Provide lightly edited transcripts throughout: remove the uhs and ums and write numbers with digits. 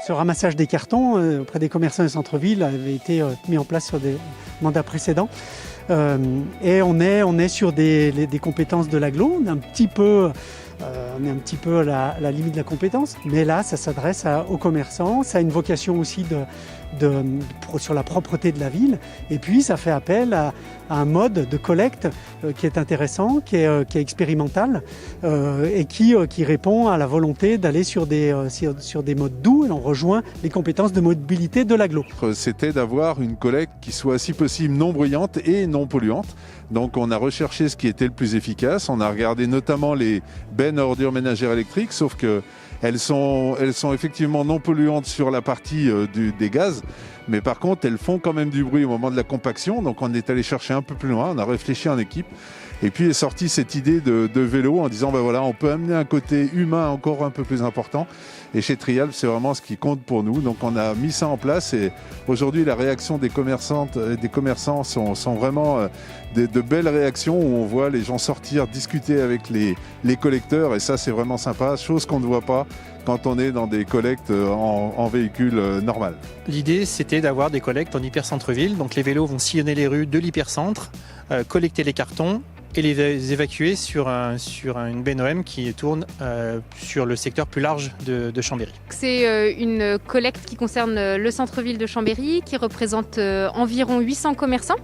Ce ramassage des cartons auprès des commerçants des centres-villes avait été mis en place sur des mandats précédents. Et on est sur des compétences de l'agglo. On est un petit peu à la limite de la compétence, mais là, ça s'adresse aux commerçants. Ça a une vocation aussi sur la propreté de la ville. Et puis, ça fait appel à un mode de collecte qui est intéressant, qui est expérimental et qui répond à la volonté d'aller sur des modes doux. Et on rejoint les compétences de mobilité de l'agglo. C'était d'avoir une collecte qui soit, si possible, non bruyante et non polluante. Donc, on a recherché ce qui était le plus efficace. On a regardé notamment les bennes à ordures ménagères électriques, sauf que elles sont effectivement non polluantes sur la partie des gaz, mais par contre elles font quand même du bruit au moment de la compaction. Donc on est allé chercher un peu plus loin, on a réfléchi en équipe et puis est sortie cette idée de vélo en disant voilà, on peut amener un côté humain encore un peu plus important. Et chez Trialp, c'est vraiment ce qui compte pour nous. Donc on a mis ça en place et aujourd'hui la réaction des commerçants sont vraiment de belles réactions où on voit les gens sortir, discuter avec les collecteurs et ça c'est vraiment sympa, chose qu'on ne voit pas quand on est dans des collectes en véhicule normal. L'idée c'était d'avoir des collectes en hypercentre-ville, donc les vélos vont sillonner les rues de l'hypercentre, collecter les cartons et les évacuer sur une BNOM qui tourne sur le secteur plus large de Chambéry. C'est une collecte qui concerne le centre-ville de Chambéry, qui représente environ 800 commerçants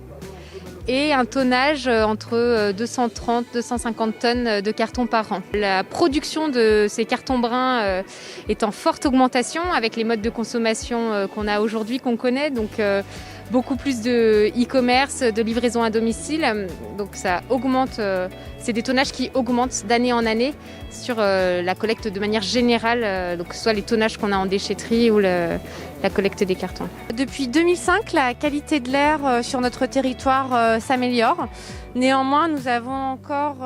et un tonnage entre 230 et 250 tonnes de cartons par an. La production de ces cartons bruns est en forte augmentation avec les modes de consommation qu'on a aujourd'hui, qu'on connaît. Donc beaucoup plus de e-commerce, de livraison à domicile. Donc ça augmente, c'est des tonnages qui augmentent d'année en année sur la collecte de manière générale, donc que ce soit les tonnages qu'on a en déchetterie ou la collecte des cartons. Depuis 2005, la qualité de l'air sur notre territoire s'améliore. Néanmoins, nous avons encore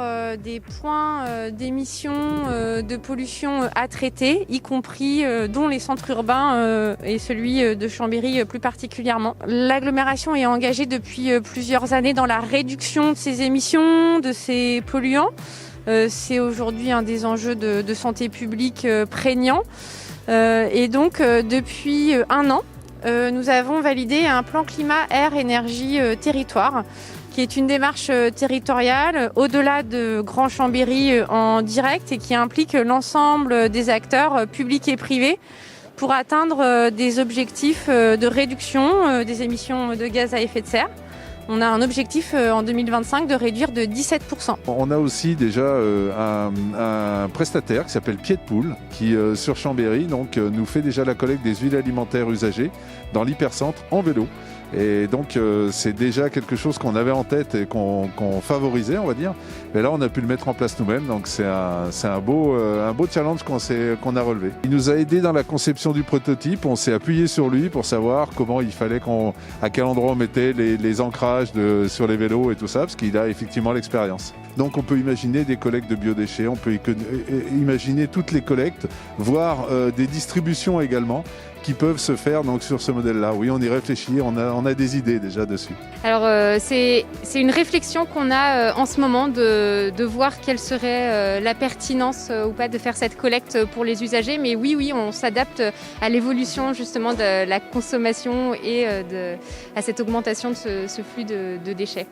des points d'émission de pollution à traiter, y compris dont les centres urbains et celui de Chambéry plus particulièrement. L'agglomération est engagée depuis plusieurs années dans la réduction de ces émissions, de ces polluants. C'est aujourd'hui un des enjeux de santé publique prégnants. Et donc, depuis un an, nous avons validé un plan climat, air, énergie, territoire, qui est une démarche territoriale au-delà de Grand Chambéry en direct et qui implique l'ensemble des acteurs publics et privés pour atteindre des objectifs de réduction des émissions de gaz à effet de serre. On a un objectif en 2025 de réduire de 17%. On a aussi déjà un prestataire qui s'appelle Pied de Poule qui, sur Chambéry, nous fait déjà la collecte des huiles alimentaires usagées dans l'hypercentre en vélo. Et donc c'est déjà quelque chose qu'on avait en tête et qu'on favorisait, on va dire. Mais là, on a pu le mettre en place nous-mêmes. Donc c'est un beau challenge qu'on a relevé. Il nous a aidé dans la conception du prototype. On s'est appuyé sur lui pour savoir comment il fallait à quel endroit on mettait les ancrages sur les vélos et tout ça, parce qu'il a effectivement l'expérience. Donc on peut imaginer des collectes de biodéchets, on peut imaginer toutes les collectes, voire des distributions également, qui peuvent se faire donc sur ce modèle-là. Oui, on y réfléchit, on a des idées déjà dessus. Alors c'est une réflexion qu'on a en ce moment de voir quelle serait la pertinence ou pas de faire cette collecte pour les usagers. Mais oui, on s'adapte à l'évolution justement de la consommation et à cette augmentation de ce flux de déchets.